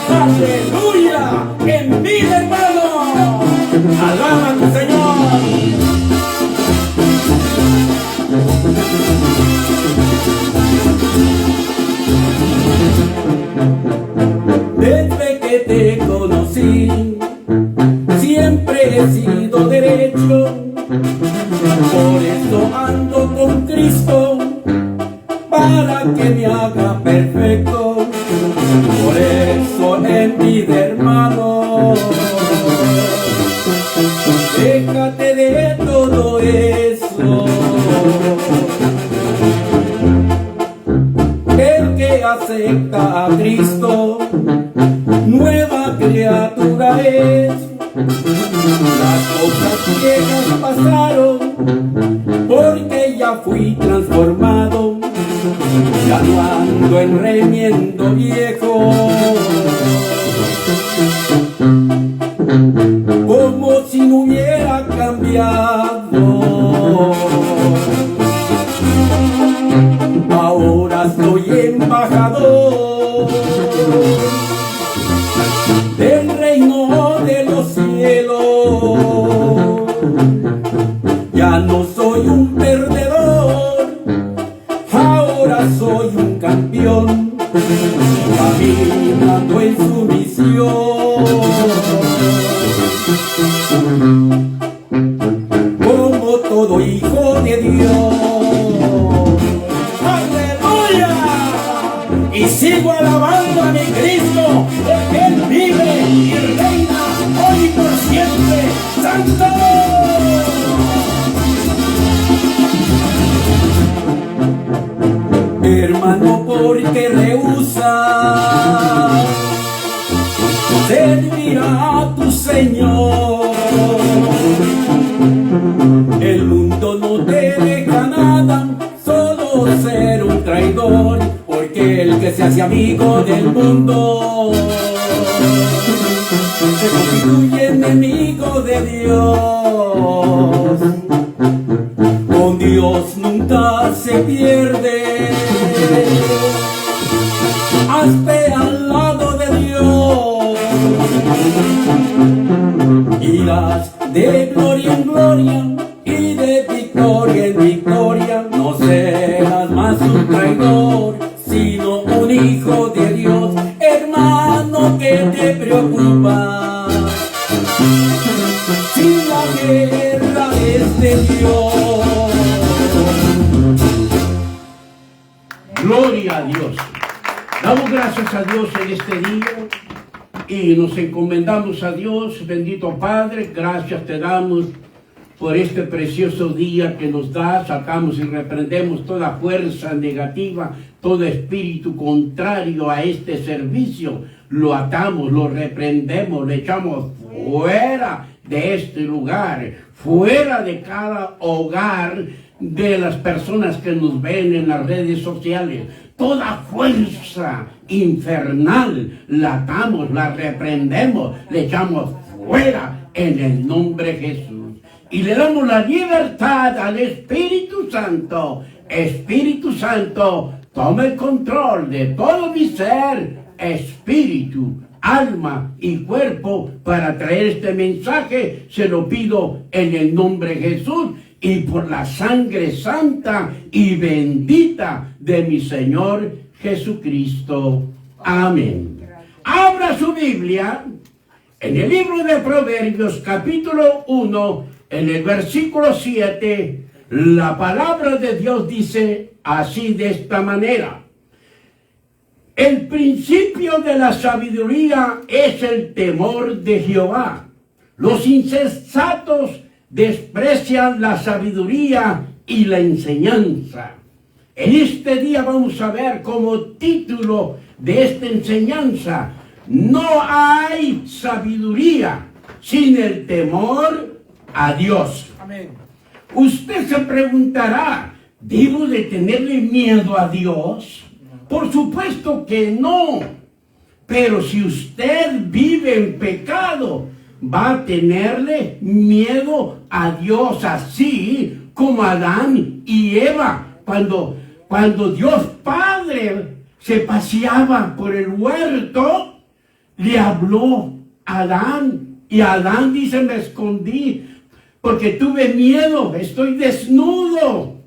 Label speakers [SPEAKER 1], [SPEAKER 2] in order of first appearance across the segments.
[SPEAKER 1] ¡Aleluya! ¡En vida, hermano! ¡Alaba a tu Señor! Desde que te conocí, siempre he sido derecho. Por eso ando con Cristo, para que me haga perfecto. Por eso en vida, hermano, déjate de todo eso. El que acepta a Cristo, nueva criatura es. Las cosas viejas pasaron, porque ya fui transformado. Ya no ando en remiendo viejo, como si no hubiera cambiado. Ahora soy embajador del reino de los cielos. Ya no soy un perdedor, ahora soy un campeón, caminando en su misión. Como todo hijo de Dios. ¡Aleluya! Y sigo alabando a mi Cristo, porque Él vive y reina hoy por siempre. ¡Santo! Hermano, porque rehúsas servir a tu Señor. El mundo no te deja nada, solo ser un traidor, porque el que se hace amigo del mundo se constituye enemigo de Dios. Con Dios nunca se pierde, hazte al lado de Dios, irás de gloria en gloria y de victoria en victoria. No serás más un traidor, sino un hijo de Dios. Hermano, ¿qué te preocupa? Si la guerra es de Dios.
[SPEAKER 2] Gloria a Dios. Damos gracias a Dios en este día y nos encomendamos a Dios. Bendito Padre, gracias te damos por este precioso día que nos da. Sacamos y reprendemos toda fuerza negativa, todo espíritu contrario a este servicio. Lo atamos, lo reprendemos, le echamos fuera de este lugar, fuera de cada hogar de las personas que nos ven en las redes sociales. Toda fuerza infernal la atamos, la reprendemos, le echamos fuera en el nombre de Jesús. Y le damos la libertad al Espíritu Santo. Espíritu Santo, toma el control de todo mi ser, espíritu, alma y cuerpo, para traer este mensaje. Se lo pido en el nombre de Jesús y por la sangre santa y bendita de mi Señor Jesucristo. Amén. Abra su Biblia en el libro de Proverbios, capítulo 1, en el versículo 7. La palabra de Dios dice así, de esta manera: el principio de la sabiduría es el temor de Jehová. Los insensatos desprecian la sabiduría y la enseñanza. En este día vamos a ver como título de esta enseñanza: no hay sabiduría sin el temor a Dios.
[SPEAKER 1] Amén.
[SPEAKER 2] Usted se preguntará, ¿debo de tenerle miedo a Dios? Por supuesto que no. Pero si usted vive en pecado, va a tenerle miedo a Dios, así como Adán y Eva. Cuando Dios Padre se paseaba por el huerto, le habló a Adán. Y Adán dice, me escondí porque tuve miedo, estoy desnudo.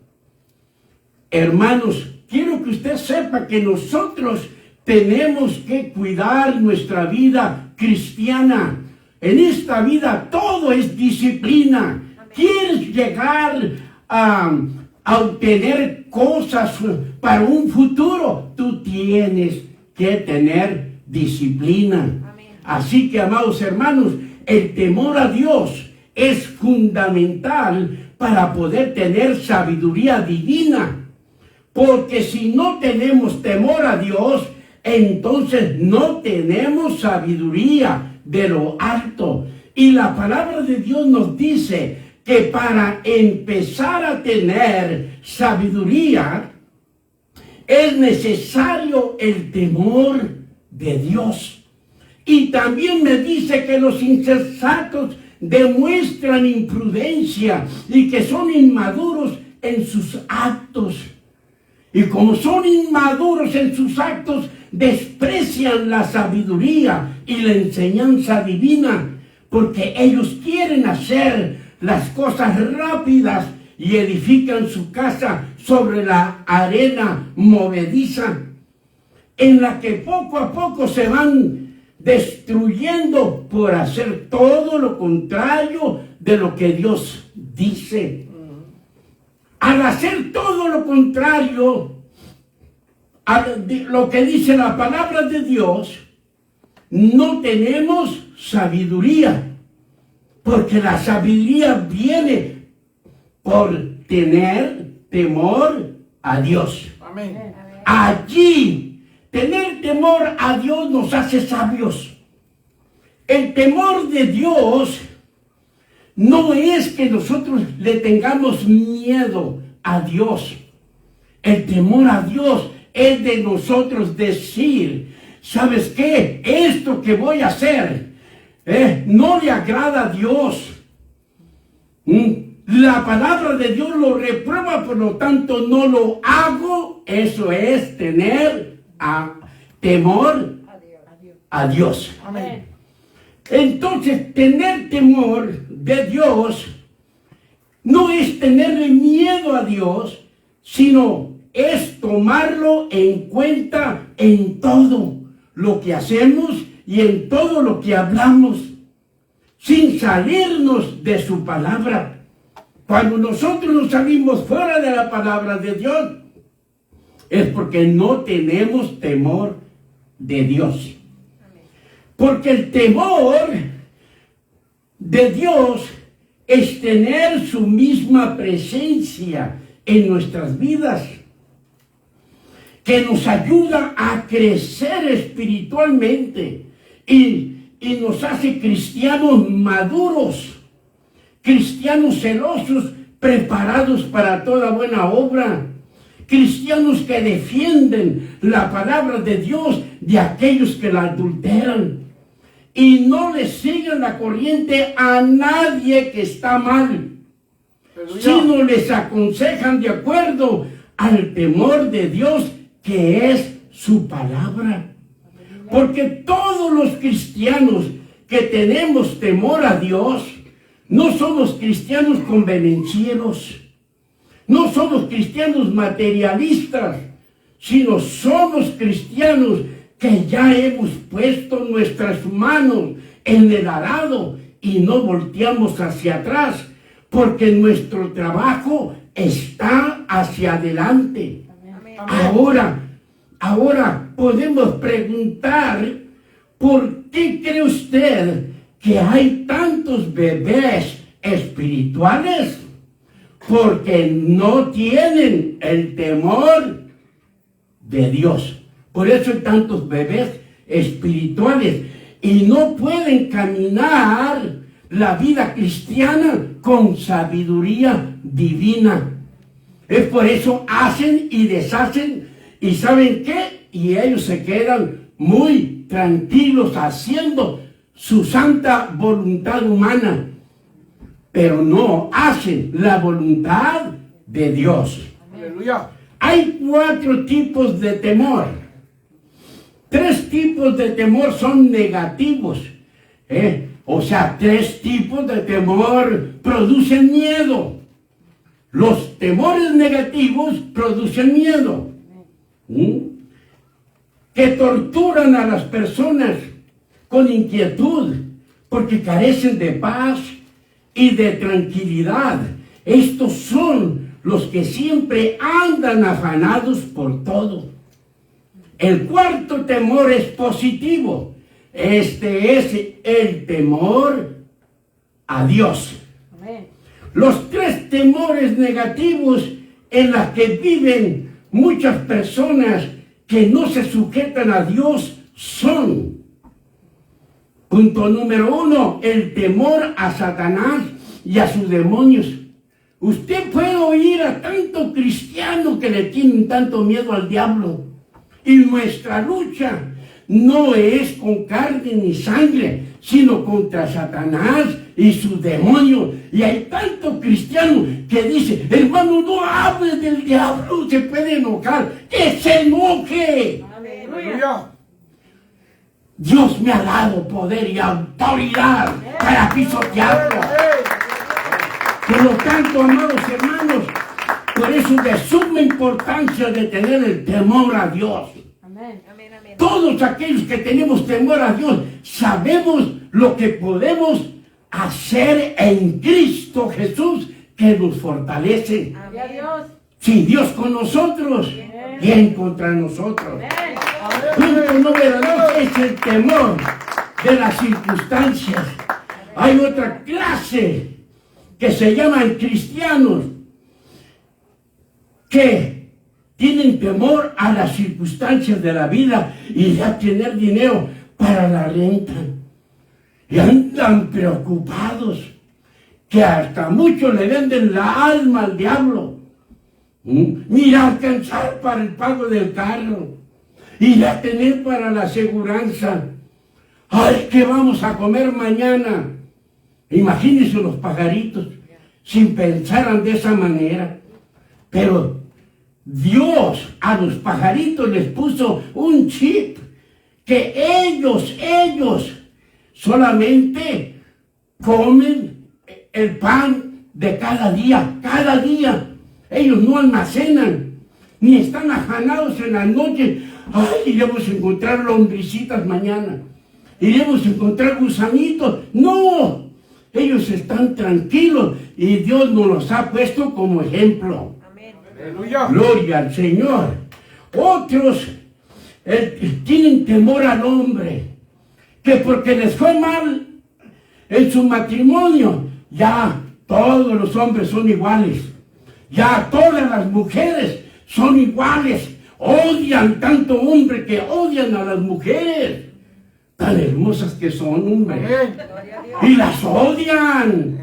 [SPEAKER 2] Hermanos, quiero que usted sepa que nosotros tenemos que cuidar nuestra vida cristiana. En esta vida todo es disciplina. ¿Quieres llegar a obtener cosas para un futuro? Tú tienes que tener disciplina.
[SPEAKER 3] Amén.
[SPEAKER 2] Así que, amados hermanos, el temor a Dios es fundamental para poder tener sabiduría divina. Porque si no tenemos temor a Dios, entonces no tenemos sabiduría de lo alto. Y la palabra de Dios nos dice que para empezar a tener sabiduría es necesario el temor de Dios. Y también me dice que los insensatos demuestran imprudencia y que son inmaduros en sus actos. Y como son inmaduros en sus actos, desprecian la sabiduría y la enseñanza divina, porque ellos quieren hacer las cosas rápidas y edifican su casa sobre la arena movediza, en la que poco a poco se van destruyendo por hacer todo lo contrario de lo que Dios dice. Al hacer todo lo contrario a lo que dice la palabra de Dios, no tenemos sabiduría, porque la sabiduría viene por tener temor a Dios.
[SPEAKER 4] Amén.
[SPEAKER 2] Allí, tener temor a Dios nos hace sabios. El temor de Dios no es que nosotros le tengamos miedo a Dios. El temor a Dios es de nosotros decir, ¿sabes qué? Esto que voy a hacer no le agrada a Dios. La palabra de Dios lo reprueba, por lo tanto no lo hago. Eso es tener temor a Dios.
[SPEAKER 4] Amén.
[SPEAKER 2] Entonces, tener temor de Dios no es tenerle miedo a Dios, sino es tomarlo en cuenta en todo lo que hacemos y en todo lo que hablamos, sin salirnos de su palabra. Cuando nosotros nos salimos fuera de la palabra de Dios, es porque no tenemos temor de Dios. Porque el temor de Dios es tener su misma presencia en nuestras vidas, que nos ayuda a crecer espiritualmente y nos hace cristianos maduros, cristianos celosos, preparados para toda buena obra, cristianos que defienden la palabra de Dios de aquellos que la adulteran y no le siguen la corriente a nadie que está mal, sino les aconsejan de acuerdo al temor de Dios, que es su palabra. Porque todos los cristianos que tenemos temor a Dios, no somos cristianos convenencieros, no somos cristianos materialistas, sino somos cristianos que ya hemos puesto nuestras manos en el arado y no volteamos hacia atrás, porque nuestro trabajo está hacia adelante. Ahora podemos preguntar, ¿por qué cree usted que hay tantos bebés espirituales? Porque no tienen el temor de Dios. Por eso hay tantos bebés espirituales y no pueden caminar la vida cristiana con sabiduría divina. Es por eso hacen y deshacen, y ¿saben qué? Y ellos se quedan muy tranquilos haciendo su santa voluntad humana, pero no hacen la voluntad de Dios.
[SPEAKER 4] Aleluya.
[SPEAKER 2] Hay 4 tipos de temor. 3 tipos de temor son negativos. O sea, 3 tipos de temor producen miedo. Los temores negativos producen miedo. Que torturan a las personas con inquietud, porque carecen de paz y de tranquilidad. Estos son los que siempre andan afanados por todo. El 4º temor es positivo. Este es el temor a Dios.
[SPEAKER 3] Amén.
[SPEAKER 2] Los 3 temores negativos en los que viven muchas personas que no se sujetan a Dios son: punto número 1, el temor a Satanás y a sus demonios. Usted puede oír a tanto cristiano que le tienen tanto miedo al diablo. Y nuestra lucha no es con carne ni sangre, sino contra Satanás y sus demonios. Y hay tanto cristiano que dice: hermano, no hable del diablo, se puede enojar. ¡Que se enoje!
[SPEAKER 3] Aleluya.
[SPEAKER 2] Dios me ha dado poder y autoridad para pisotearlo. Por lo tanto, amados hermanos, por eso es de suma importancia de tener el temor a Dios.
[SPEAKER 3] Amén.
[SPEAKER 2] Todos aquellos que tenemos temor a Dios sabemos lo que podemos hacer en Cristo Jesús, que nos fortalece.
[SPEAKER 3] Gloria a Dios.
[SPEAKER 2] Si Dios con nosotros, ¿quién contra nosotros?
[SPEAKER 3] Amén.
[SPEAKER 2] Punto número 2 es el temor de las circunstancias. Hay otra clase que se llaman cristianos, que tienen temor a las circunstancias de la vida y a tener dinero para la renta. Y andan preocupados, que hasta muchos le venden la alma al diablo. Ni alcanzar para el pago del carro, y a tener para la aseguranza. ¡Ay, qué vamos a comer mañana! Imagínense los pajaritos, si pensaran de esa manera. Pero Dios a los pajaritos les puso un chip, que ellos solamente comen el pan de cada día. Ellos no almacenan, ni están afanados en la noche. Ay, iremos a encontrar lombricitas mañana, iremos a encontrar gusanitos. No, ellos están tranquilos y Dios nos los ha puesto como ejemplo.
[SPEAKER 4] Aleluya.
[SPEAKER 2] Gloria al Señor. Otros tienen temor al hombre, que porque les fue mal en su matrimonio, ya todos los hombres son iguales, ya todas las mujeres son iguales. Odian tanto hombre que odian a las mujeres, tan hermosas que son, hombre. Y las odian.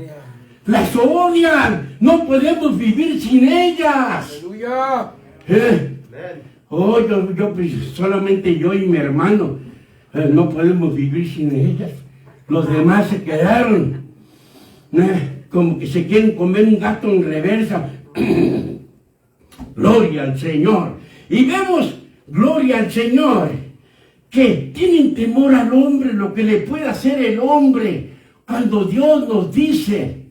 [SPEAKER 2] No podemos vivir sin ellas.
[SPEAKER 4] Aleluya.
[SPEAKER 2] Solamente yo y mi hermano no podemos vivir sin ellas. Los demás se quedaron como que se quieren comer un gato en reversa. Gloria al Señor. Y vemos, gloria al Señor, que tienen temor al hombre, lo que le puede hacer el hombre, cuando Dios nos dice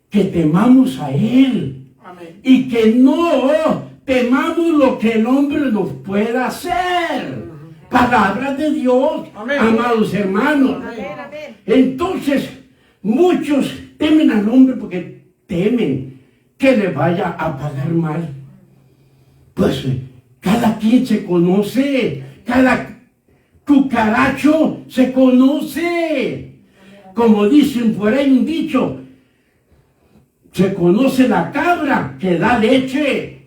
[SPEAKER 2] que temamos a Él.
[SPEAKER 4] Amén.
[SPEAKER 2] Y que no temamos lo que el hombre nos pueda hacer. Palabra de Dios,
[SPEAKER 4] Amén.
[SPEAKER 2] amados hermanos.
[SPEAKER 3] Amén.
[SPEAKER 2] Entonces, muchos temen al hombre porque temen que le vaya a pagar mal. Pues cada quien se conoce, cada cucaracho se conoce. Como dicen por ahí un dicho, se conoce la cabra que da leche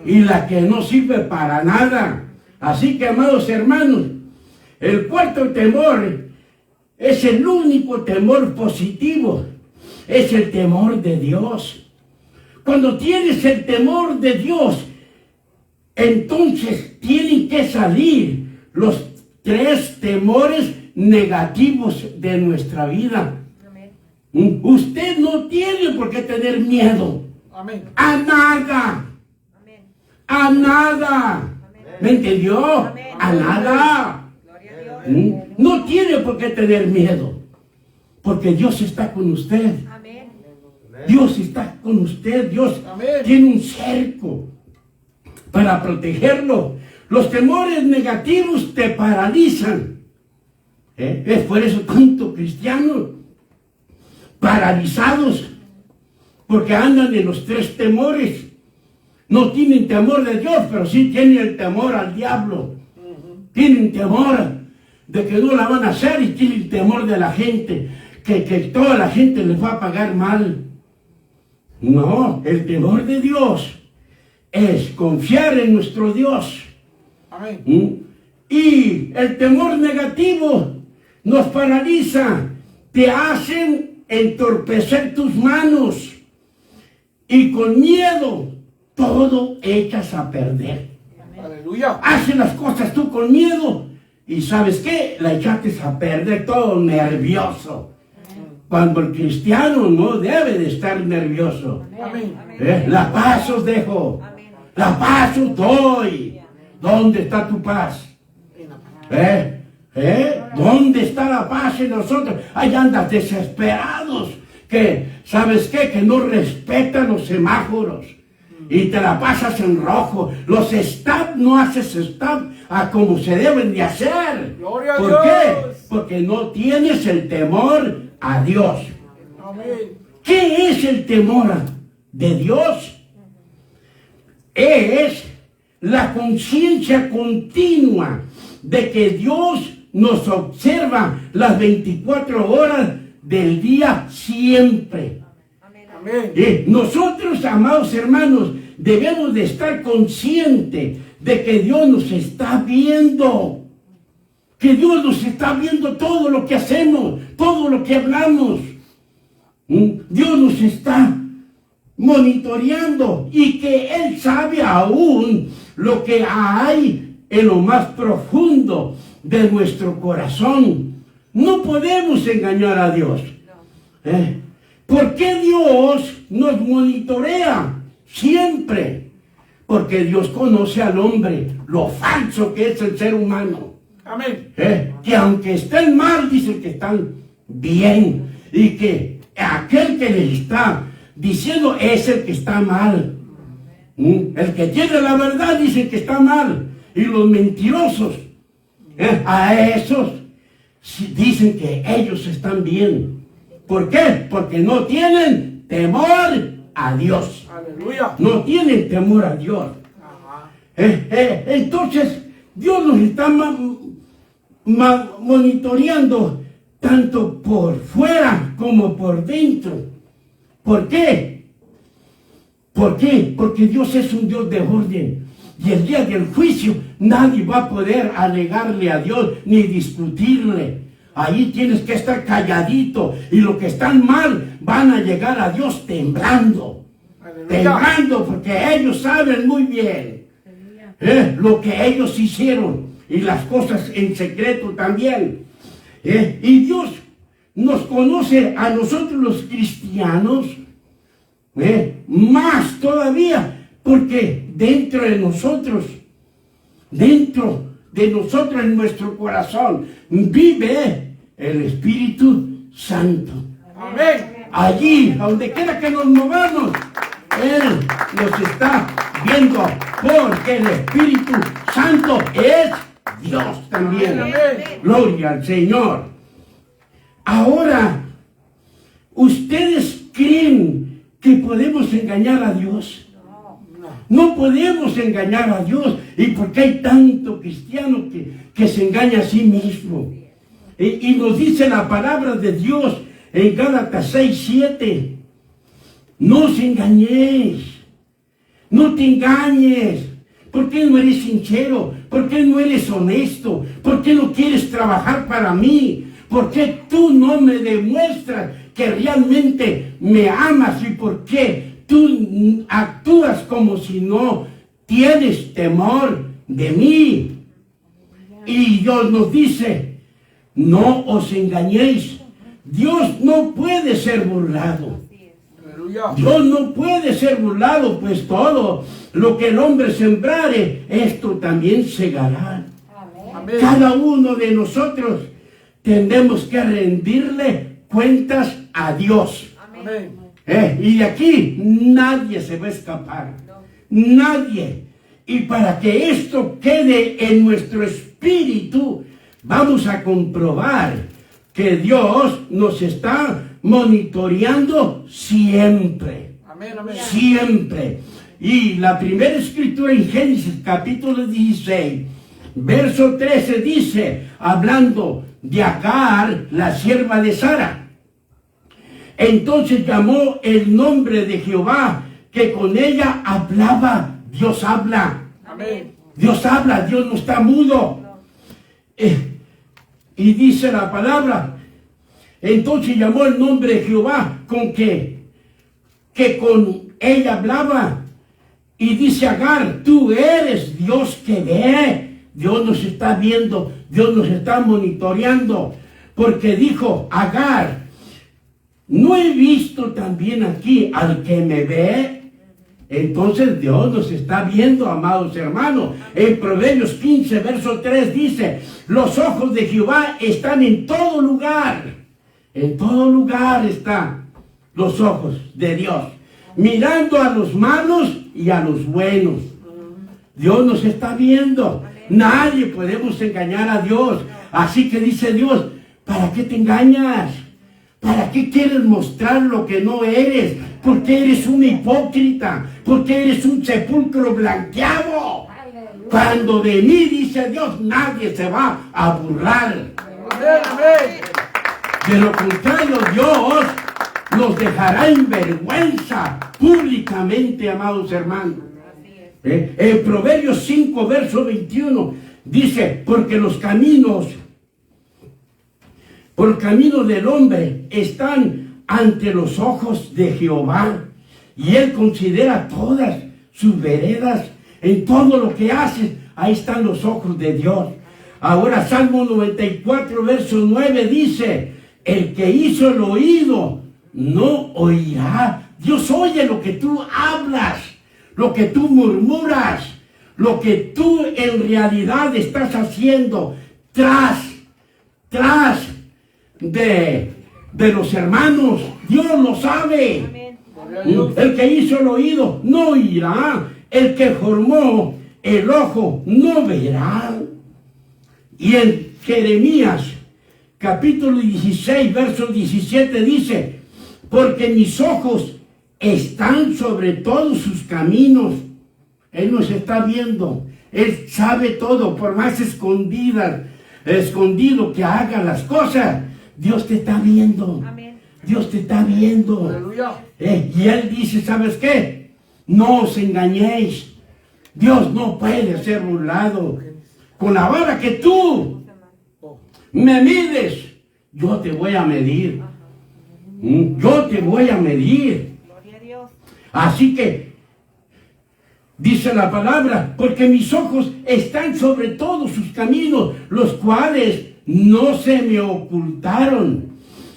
[SPEAKER 2] y la que no sirve para nada. Así que, amados hermanos, el 4º temor es el único temor positivo, es el temor de Dios. Cuando tienes el temor de Dios, entonces tienen que salir los 3 temores negativos de nuestra vida.
[SPEAKER 3] Amén.
[SPEAKER 2] Usted no tiene por qué tener miedo
[SPEAKER 4] Amén.
[SPEAKER 2] a nada,
[SPEAKER 3] Amén.
[SPEAKER 2] a nada.
[SPEAKER 3] Amén.
[SPEAKER 2] ¿Me entendió?
[SPEAKER 3] Amén.
[SPEAKER 2] A nada.
[SPEAKER 3] Gloria a Dios.
[SPEAKER 2] No tiene por qué tener miedo, porque Dios está con usted.
[SPEAKER 3] Amén.
[SPEAKER 2] Dios está con usted. Dios tiene un cerco para protegerlo. Los temores negativos te paralizan. Es por eso tanto cristianos paralizados, porque andan en los tres temores. No tienen temor de Dios, pero sí tienen el temor al diablo. Tienen temor de que no la van a hacer y tienen temor de la gente, que toda la gente les va a pagar mal. No, el temor de Dios es confiar en nuestro Dios.
[SPEAKER 4] Amén.
[SPEAKER 2] Y el temor negativo nos paraliza, te hacen entorpecer tus manos y con miedo todo echas a perder.
[SPEAKER 4] Aleluya.
[SPEAKER 2] Haces las cosas tú con miedo y ¿sabes qué? La echaste a perder, todo nervioso. Cuando el cristiano no debe de estar nervioso.
[SPEAKER 4] Amén.
[SPEAKER 2] La paz os dejo, la paz os doy. ¿Dónde está tu paz? ¿Dónde está la paz en nosotros? Ahí andas desesperados, que, ¿sabes qué? Que no respetan los semáforos y te la pasas en rojo. Los stop, no haces stop a como se deben de hacer.
[SPEAKER 4] Gloria a
[SPEAKER 2] ¿Por
[SPEAKER 4] Dios.
[SPEAKER 2] qué? Porque no tienes el temor a Dios.
[SPEAKER 4] Amén.
[SPEAKER 2] ¿Qué es el temor de Dios? Es la conciencia continua de que Dios nos observa las 24 horas del día siempre.
[SPEAKER 4] Amén.
[SPEAKER 2] Nosotros, amados hermanos, debemos de estar conscientes de que Dios nos está viendo. Que Dios nos está viendo todo lo que hacemos, todo lo que hablamos. Dios nos está monitoreando y que Él sabe aún lo que hay en lo más profundo de nuestro corazón. No podemos engañar a Dios. ¿Por qué Dios nos monitorea siempre? Porque Dios conoce al hombre, lo falso que es el ser humano.
[SPEAKER 4] Amén.
[SPEAKER 2] Que aunque estén mal, dicen que están bien. Y que aquel que les está diciendo es el que está mal. El que tiene la verdad dice que está mal. Y los mentirosos, a esos dicen que ellos están bien. ¿Por qué? Porque no tienen temor a Dios.
[SPEAKER 4] Aleluya.
[SPEAKER 2] No tienen temor a Dios.
[SPEAKER 4] Ajá.
[SPEAKER 2] Entonces, Dios nos está monitoreando tanto por fuera como por dentro. ¿Por qué? ¿Por qué? Porque Dios es un Dios de orden. Y el día del juicio nadie va a poder alegarle a Dios ni discutirle. Ahí tienes que estar calladito. Y los que están mal van a llegar a Dios temblando.
[SPEAKER 4] Aleluya.
[SPEAKER 2] Temblando porque ellos saben muy bien lo que ellos hicieron. Y las cosas en secreto también. Y Dios nos conoce a nosotros los cristianos más todavía. Porque dentro de nosotros, en nuestro corazón, vive el Espíritu Santo.
[SPEAKER 4] Amén.
[SPEAKER 2] Allí, a donde quiera que nos movamos, Él nos está viendo, porque el Espíritu Santo es Dios también.
[SPEAKER 4] Amén.
[SPEAKER 2] Gloria al Señor. Ahora, ¿ustedes creen que podemos engañar a Dios? No podemos engañar a Dios. ¿Y por qué hay tanto cristiano que se engaña a sí mismo? Y nos dice la palabra de Dios en Gálatas 6:7. No os engañéis. No te engañes. ¿Por qué no eres sincero? ¿Por qué no eres honesto? ¿Por qué no quieres trabajar para mí? ¿Por qué tú no me demuestras que realmente me amas? ¿Y por qué tú actúas como si no tienes temor de mí? Y Dios nos dice, no os engañéis. Dios no puede ser burlado.
[SPEAKER 4] Aleluya.
[SPEAKER 2] Dios no puede ser burlado, pues todo lo que el hombre sembrare, esto también segará.
[SPEAKER 4] Amén.
[SPEAKER 2] Cada uno de nosotros tenemos que rendirle cuentas a Dios.
[SPEAKER 4] Amén.
[SPEAKER 2] Y de aquí nadie se va a escapar. Nadie. Y para que esto quede en nuestro espíritu, vamos a comprobar que Dios nos está monitoreando siempre.
[SPEAKER 4] Amén. Amén.
[SPEAKER 2] Siempre. Y la primera escritura en Génesis capítulo 16, verso 13 dice, hablando de Agar, la sierva de Sara. Entonces llamó el nombre de Jehová, que con ella hablaba. Dios habla.
[SPEAKER 4] Amén.
[SPEAKER 2] Dios habla, Dios no está mudo. Y dice la palabra, entonces llamó el nombre de Jehová, con que con ella hablaba. Y dice Agar, tú eres Dios que ve. Dios nos está viendo, Dios nos está monitoreando. Porque dijo Agar, ¿no he visto también aquí al que me ve? Entonces Dios nos está viendo, amados hermanos. En Proverbios 15, verso 3 dice, los ojos de Jehová están en todo lugar. En todo lugar están los ojos de Dios, mirando a los malos y a los buenos. Dios nos está viendo. Nadie podemos engañar a Dios. Así que dice Dios, ¿para qué te engañas? ¿Para qué quieres mostrar lo que no eres? Porque eres un hipócrita, porque eres un sepulcro blanqueado. Cuando de mí, dice Dios, nadie se va a burlar.
[SPEAKER 4] Amén. Amén.
[SPEAKER 2] De lo contrario, Dios nos dejará en vergüenza públicamente, amados hermanos. En Proverbios 5, verso 21, dice, porque los caminos del hombre están ante los ojos de Jehová, y Él considera todas sus veredas. En todo lo que hace, ahí están los ojos de Dios. Ahora Salmo 94, verso 9 dice, el que hizo el oído no oirá. Dios oye lo que tú hablas, lo que tú murmuras, lo que tú en realidad estás haciendo tras de los hermanos. Dios lo sabe.
[SPEAKER 3] Amén.
[SPEAKER 4] Gloria a Dios.
[SPEAKER 2] El que hizo el oído no oirá, el que formó el ojo no verá. Y en Jeremías capítulo 16, verso 17 dice, porque mis ojos están sobre todos sus caminos. Él nos está viendo. Él sabe todo, por más escondido que haga las cosas. Dios te está viendo.
[SPEAKER 3] Amén.
[SPEAKER 2] Dios te está viendo.
[SPEAKER 4] Aleluya.
[SPEAKER 2] Y Él dice, ¿sabes qué? No os engañéis. Dios no puede ser burlado. Con la vara que tú me mides, yo te voy a medir. Yo te voy a medir.
[SPEAKER 3] Gloria a Dios.
[SPEAKER 2] Así que, dice la palabra, porque mis ojos están sobre todos sus caminos, los cuales no se me ocultaron,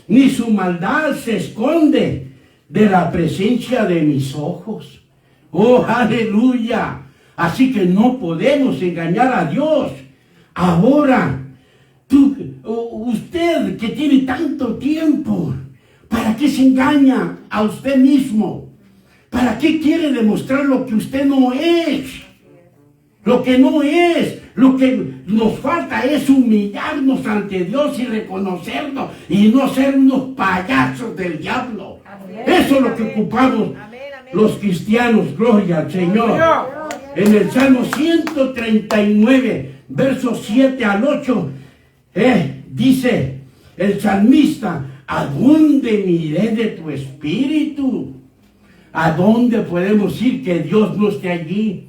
[SPEAKER 2] ni su maldad se esconde de la presencia de mis ojos. Oh, aleluya. Así que no podemos engañar a Dios. Ahora, usted que tiene tanto tiempo, ¿para qué se engaña a usted mismo? ¿Para qué quiere demostrar lo que usted no es? Lo que no es. Lo que nos falta es humillarnos ante Dios y reconocernos y no ser unos payasos del diablo. Eso es lo que ocupamos los cristianos. Gloria al Señor. En el Salmo 139, versos 7 al 8, dice el salmista, ¿a dónde miré de tu espíritu? ¿A dónde podemos ir que Dios no esté allí?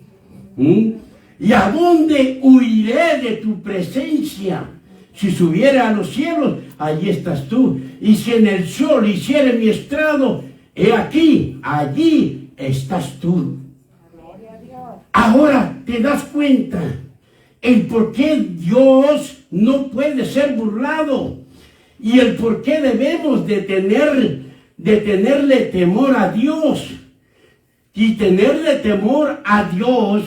[SPEAKER 2] ¿Y a dónde huiré de tu presencia? Si subiera a los cielos, allí estás tú. Y si en el sol hiciere mi estrado, he aquí, allí estás tú. Ahora te das cuenta el por qué Dios no puede ser burlado y el por qué debemos de tener de tenerle temor a Dios. Y tenerle temor a Dios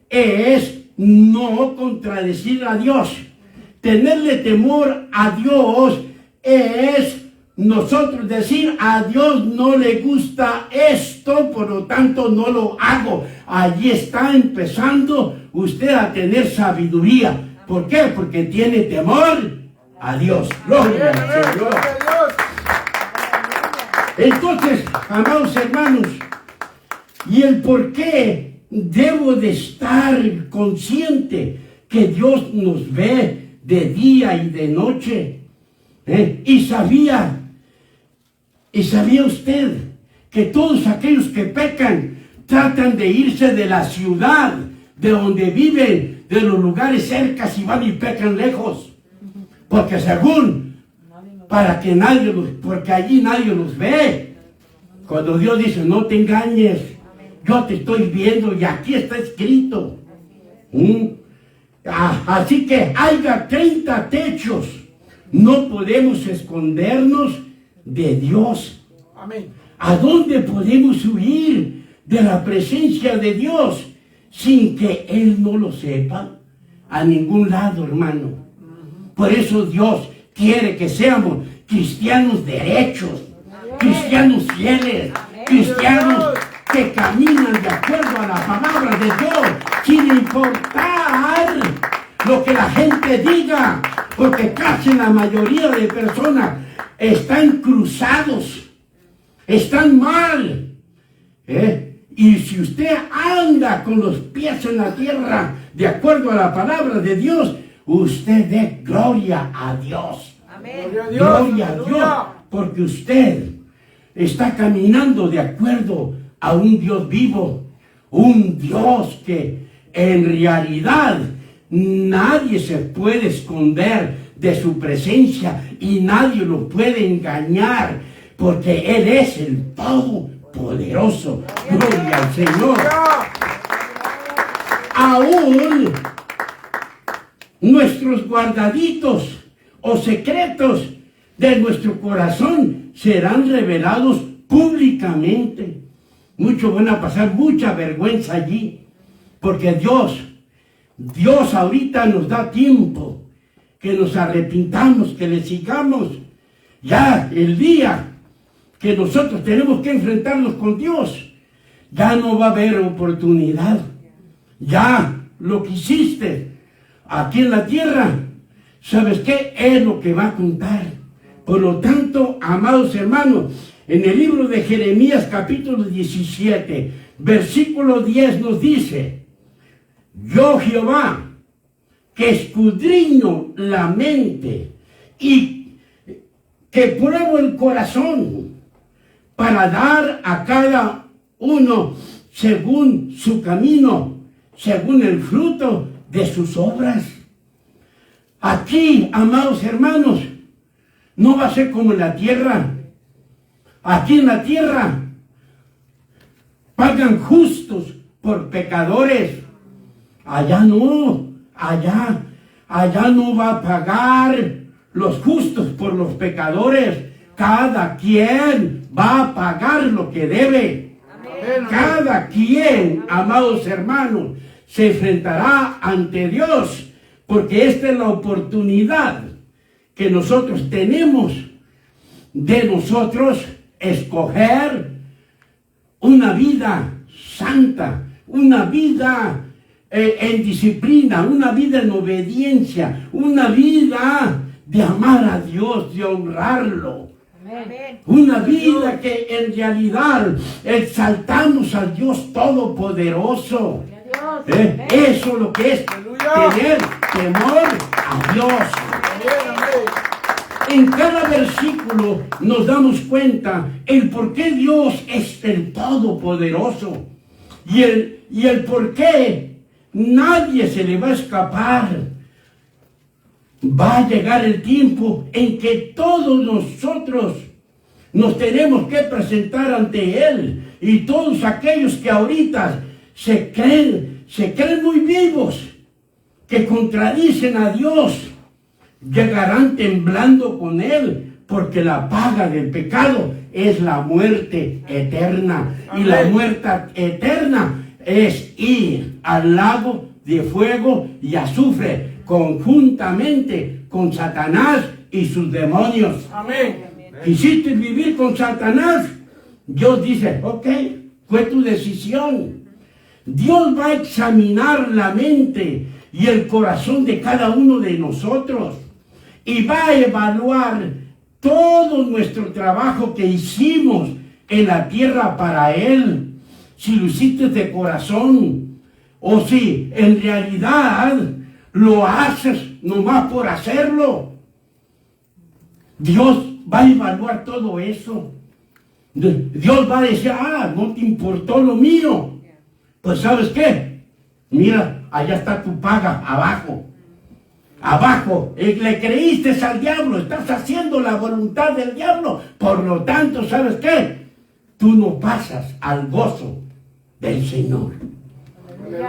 [SPEAKER 2] es no contradecir a Dios. Tenerle temor a Dios es nosotros decir a Dios no le gusta esto, por lo tanto no lo hago. Allí está empezando usted a tener sabiduría. ¿Por qué? Porque tiene temor a Dios. Gloria al Señor. Entonces, amados hermanos, y el por qué debo de estar consciente que Dios nos ve de día y de noche. Y sabía usted que todos aquellos que pecan tratan de irse de la ciudad, de donde viven, de los lugares cercas y van y pecan lejos. Porque según, porque allí nadie los ve. Cuando Dios dice, no te engañes, yo te estoy viendo y aquí está escrito. Así que haya 30 techos. No podemos escondernos de Dios.
[SPEAKER 4] Amén.
[SPEAKER 2] ¿A dónde podemos huir de la presencia de Dios sin que Él no lo sepa? A ningún lado, hermano. Por eso Dios quiere que seamos cristianos derechos, cristianos fieles, cristianos que caminan de acuerdo a la palabra de Dios, sin importar lo que la gente diga, porque casi la mayoría de personas están cruzados, están mal. Y si usted anda con los pies en la tierra, de acuerdo a la palabra de Dios, usted dé gloria a Dios.
[SPEAKER 3] Amén.
[SPEAKER 2] Gloria a Dios, porque usted está caminando de acuerdo a un Dios vivo, un Dios que en realidad nadie se puede esconder de su presencia y nadie lo puede engañar, porque Él es el Todopoderoso. Gloria al Señor. Aún nuestros guardaditos o secretos de nuestro corazón serán revelados públicamente. Muchos van a pasar mucha vergüenza allí, porque Dios ahorita nos da tiempo que nos arrepintamos, que le sigamos. Ya el día que nosotros tenemos que enfrentarnos con Dios, ya no va a haber oportunidad. Ya lo que hiciste aquí en la tierra, ¿sabes qué? Es lo que va a contar. Por lo tanto, amados hermanos, en el libro de Jeremías capítulo 17, versículo 10 nos dice: yo Jehová, que escudriño la mente y que pruebo el corazón, para dar a cada uno según su camino, según el fruto de sus obras. Aquí, amados hermanos, no va a ser como en la tierra. Aquí en la tierra pagan justos por pecadores. Allá no, allá no va a pagar los justos por los pecadores. Cada quien va a pagar lo que debe.
[SPEAKER 3] Amén.
[SPEAKER 2] Cada quien, amados hermanos, se enfrentará ante Dios, porque esta es la oportunidad que nosotros tenemos de nosotros escoger una vida santa, una vida en disciplina, una vida en obediencia, una vida de amar a Dios, de honrarlo.
[SPEAKER 3] Amén.
[SPEAKER 2] Una vida que en realidad exaltamos al Dios Todopoderoso.
[SPEAKER 3] Dios. Amén.
[SPEAKER 2] Eso es lo que es tener temor a Dios. En cada versículo nos damos cuenta el por qué Dios es el Todopoderoso y el por qué nadie se le va a escapar. Va a llegar el tiempo en que todos nosotros nos tenemos que presentar ante Él, y todos aquellos que ahorita se creen muy vivos, que contradicen a Dios, llegarán temblando con Él, porque la paga del pecado es la muerte eterna. Y la muerte eterna es ir al lago de fuego y azufre conjuntamente con Satanás y sus demonios.
[SPEAKER 4] Amén.
[SPEAKER 2] ¿Quisiste vivir con Satanás? Dios dice, ok, fue tu decisión. Dios va a examinar la mente y el corazón de cada uno de nosotros y va a evaluar todo nuestro trabajo que hicimos en la tierra para Él. Si lo hiciste de corazón o si en realidad lo haces nomás por hacerlo. Dios va a evaluar todo eso. Dios va a decir, no te importó lo mío. Pues ¿sabes qué? Mira, allá está tu paga, abajo. Abajo, le creíste al diablo, estás haciendo la voluntad del diablo. Por lo tanto, ¿sabes qué? Tú no pasas al gozo del Señor.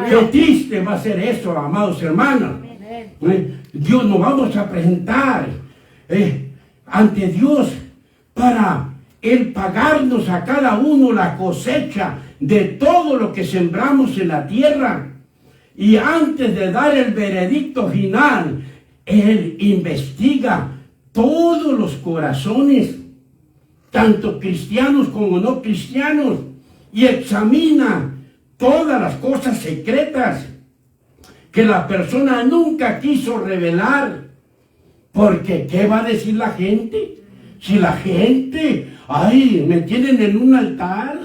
[SPEAKER 2] Qué triste va a ser eso, amados hermanos. Dios nos vamos a presentar ante Dios para Él pagarnos a cada uno la cosecha de todo lo que sembramos en la tierra. Y antes de dar el veredicto final, Él investiga todos los corazones, tanto cristianos como no cristianos, y examina todas las cosas secretas que la persona nunca quiso revelar. Porque, ¿qué va a decir la gente? Si la gente, me tienen en un altar,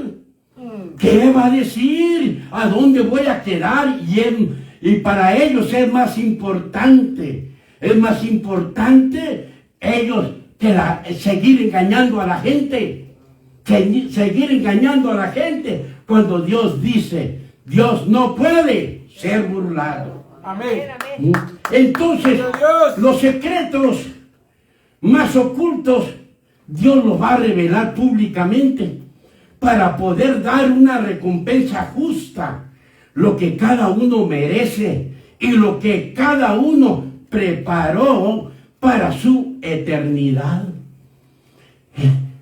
[SPEAKER 2] ¿qué va a decir? ¿A dónde voy a quedar? Y para ellos es más importante ellos que seguir engañando a la gente, seguir engañando a la gente, cuando Dios dice, Dios no puede ser burlado.
[SPEAKER 4] Amén.
[SPEAKER 2] Entonces, los secretos más ocultos, Dios los va a revelar públicamente para poder dar una recompensa justa, lo que cada uno merece y lo que cada uno preparó para su eternidad.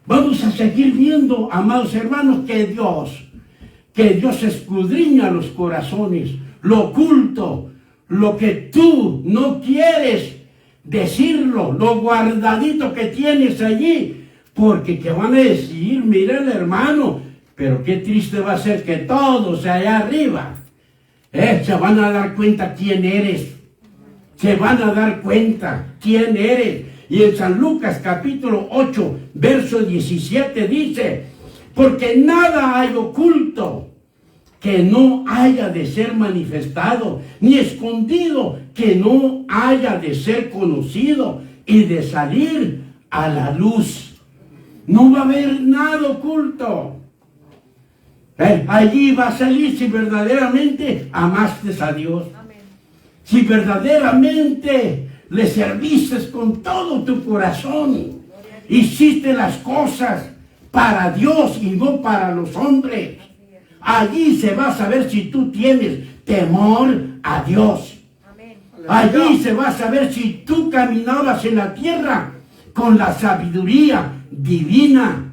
[SPEAKER 2] Vamos a seguir viendo, amados hermanos, que Dios escudriña los corazones, lo oculto, lo que tú no quieres decirlo, lo guardadito que tienes allí, porque ¿qué van a decir? Mira el hermano, pero qué triste va a ser que todos allá arriba se van a dar cuenta quién eres, se van a dar cuenta quién eres. Y en San Lucas capítulo 8, verso 17 dice, porque nada hay oculto que no haya de ser manifestado, ni escondido que no haya de ser conocido y de salir a la luz. No va a haber nada oculto. Allí va a salir si verdaderamente amaste a Dios. Si verdaderamente le serviste con todo tu corazón, hiciste las cosas para Dios y no para los hombres. Allí se va a saber si tú tienes temor a Dios. Allí se va a saber si tú caminabas en la tierra con la sabiduría divina.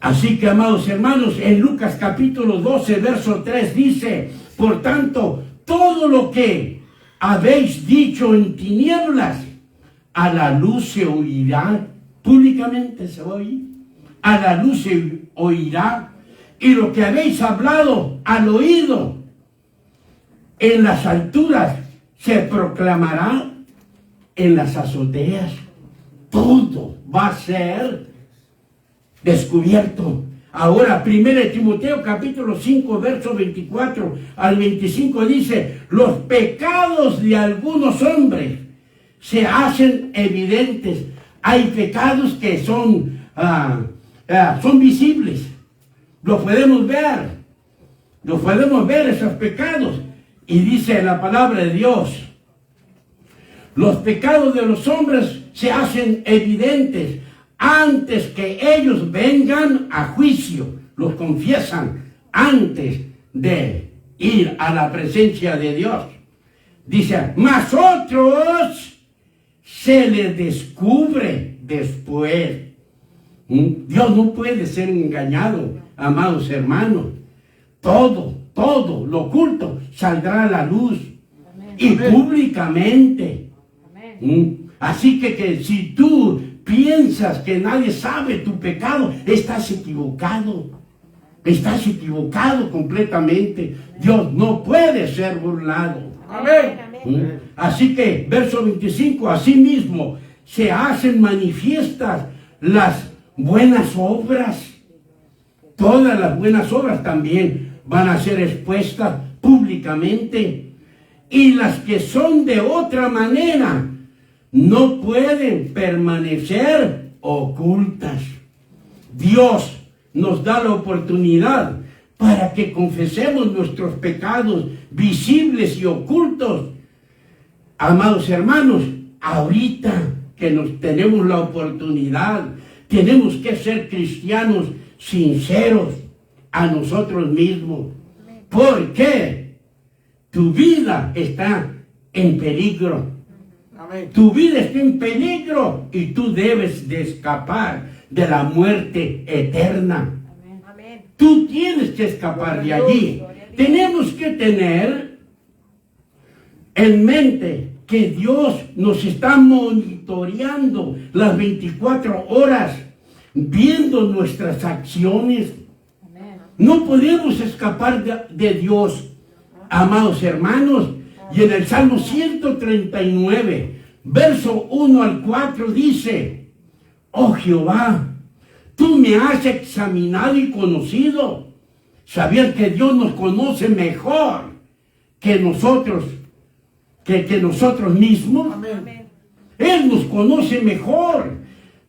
[SPEAKER 2] Así que, amados hermanos, en Lucas capítulo 12, verso 3 dice, por tanto, todo lo que habéis dicho en tinieblas, a la luz se oirá, públicamente se va a oír, a la luz se oirá, y lo que habéis hablado al oído en las alturas se proclamará en las azoteas. Todo va a ser descubierto. Ahora, 1 Timoteo capítulo 5, verso 24 al 25 dice, los pecados de algunos hombres se hacen evidentes. Hay pecados que son visibles. Los podemos ver esos pecados. Y dice la palabra de Dios, los pecados de los hombres se hacen evidentes antes que ellos vengan a juicio. Los confiesan antes de ir a la presencia de Dios. Dice, mas otros se les descubre después. Dios no puede ser engañado, amados hermanos. Todo lo oculto saldrá a la luz. Y públicamente. Así que si tú piensas que nadie sabe tu pecado, estás equivocado. Estás equivocado completamente. Dios no puede ser burlado.
[SPEAKER 4] Amén.
[SPEAKER 2] Así que, verso 25, asimismo se hacen manifiestas las buenas obras. Todas las buenas obras también van a ser expuestas públicamente. Y las que son de otra manera no pueden permanecer ocultas. Dios nos da la oportunidad para que confesemos nuestros pecados visibles y ocultos. Amados hermanos, ahorita que nos tenemos la oportunidad, tenemos que ser cristianos sinceros a nosotros mismos. ¿Por qué? Tu vida está en peligro.
[SPEAKER 4] Amén.
[SPEAKER 2] Tu vida está en peligro y tú debes de escapar de la muerte eterna.
[SPEAKER 3] Amén.
[SPEAKER 2] Tú tienes que escapar de allí. Tenemos que tener en mente que Dios nos está monitoreando las 24 horas, viendo nuestras acciones. No podemos escapar de Dios, amados hermanos. Y en el Salmo 139, verso 1 al 4 dice: oh Jehová, tú me has examinado y conocido. ¿Sabías que Dios nos conoce mejor que nosotros, que nosotros mismos?
[SPEAKER 4] Amén.
[SPEAKER 2] Él nos conoce mejor.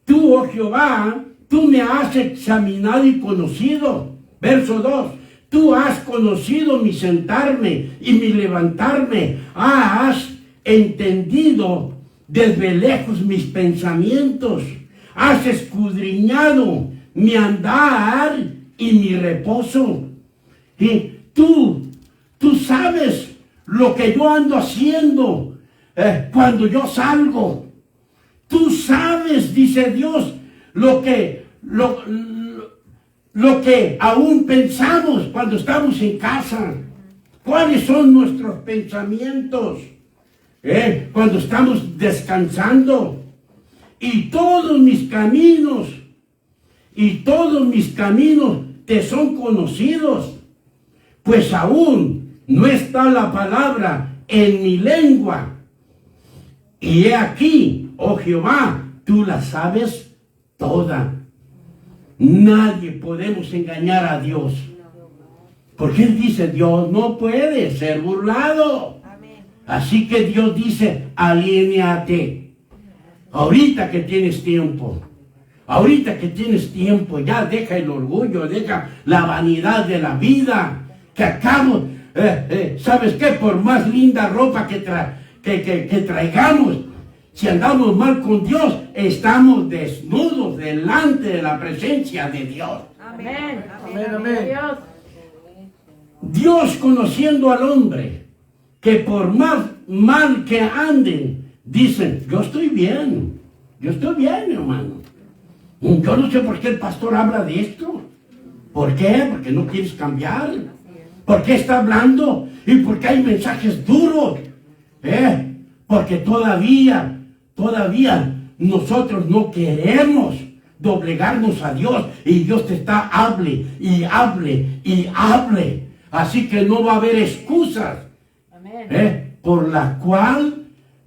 [SPEAKER 2] Tú, oh Jehová, tú me has examinado y conocido. Verso 2. Tú has conocido mi sentarme y mi levantarme. Has entendido desde lejos mis pensamientos. Has escudriñado mi andar y mi reposo. Y tú sabes lo que yo ando haciendo cuando yo salgo. Tú sabes, dice Dios, lo que aún pensamos cuando estamos en casa. ¿Cuáles son nuestros pensamientos? Cuando estamos descansando. Y todos mis caminos te son conocidos, pues aún no está la palabra en mi lengua. Y he aquí, oh Jehová, tú la sabes toda. Nadie podemos engañar a Dios, porque Él dice: Dios no puede ser burlado. Así que Dios dice: aliénate. Ahorita que tienes tiempo, ya deja el orgullo, deja la vanidad de la vida, que acabo, ¿sabes qué? Por más linda ropa que traigamos, si andamos mal con Dios, estamos desnudos delante de la presencia de Dios.
[SPEAKER 3] Amén.
[SPEAKER 4] Amén.
[SPEAKER 2] Dios, conociendo al hombre, que por más mal que anden, dicen: yo estoy bien, hermano. Yo no sé por qué el pastor habla de esto. ¿Por qué? Porque no quieres cambiar. ¿Por qué está hablando? ¿Y por qué hay mensajes duros? Porque todavía nosotros no queremos doblegarnos a Dios. Y Dios te está hable. Así que no va a haber excusas por la cual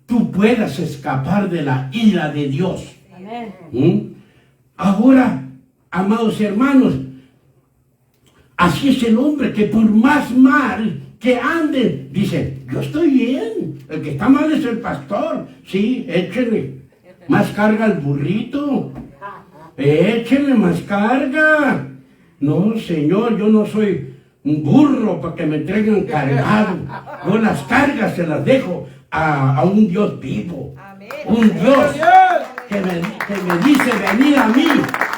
[SPEAKER 2] tú puedas escapar de la ira de Dios. Ahora, amados hermanos, así es el hombre que por más mal que ande, dice: yo estoy bien. El que está mal es el pastor. Sí, échele más carga al burrito. Échele más carga. No, Señor, yo no soy un burro para que me entreguen cargado. Yo las cargas se las dejo a un Dios vivo. Un Dios que me dice: venid a mí,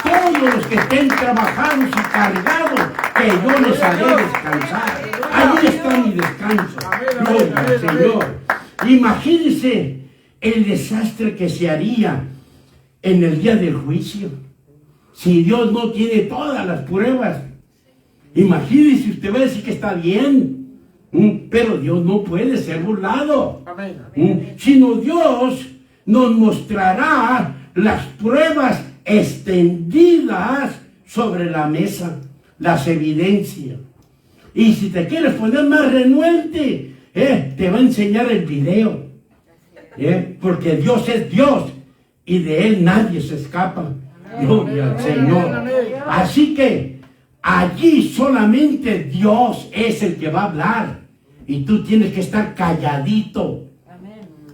[SPEAKER 2] todos los que estén trabajados y cargados, que yo les haré descansar. Ahí está mi descanso. Gloria al Señor. Imagínense el desastre que se haría en el día del juicio. Si Dios no tiene todas las pruebas, imagínese, usted va a decir que está bien, pero Dios no puede ser burlado.
[SPEAKER 4] Amén.
[SPEAKER 2] Sino Dios nos mostrará las pruebas extendidas sobre la mesa, las evidencias. Y si te quieres poner más renuente, te va a enseñar el video. Porque Dios es Dios y de Él nadie se escapa. Gloria al Señor. Así que allí solamente Dios es el que va a hablar. Y tú tienes que estar calladito.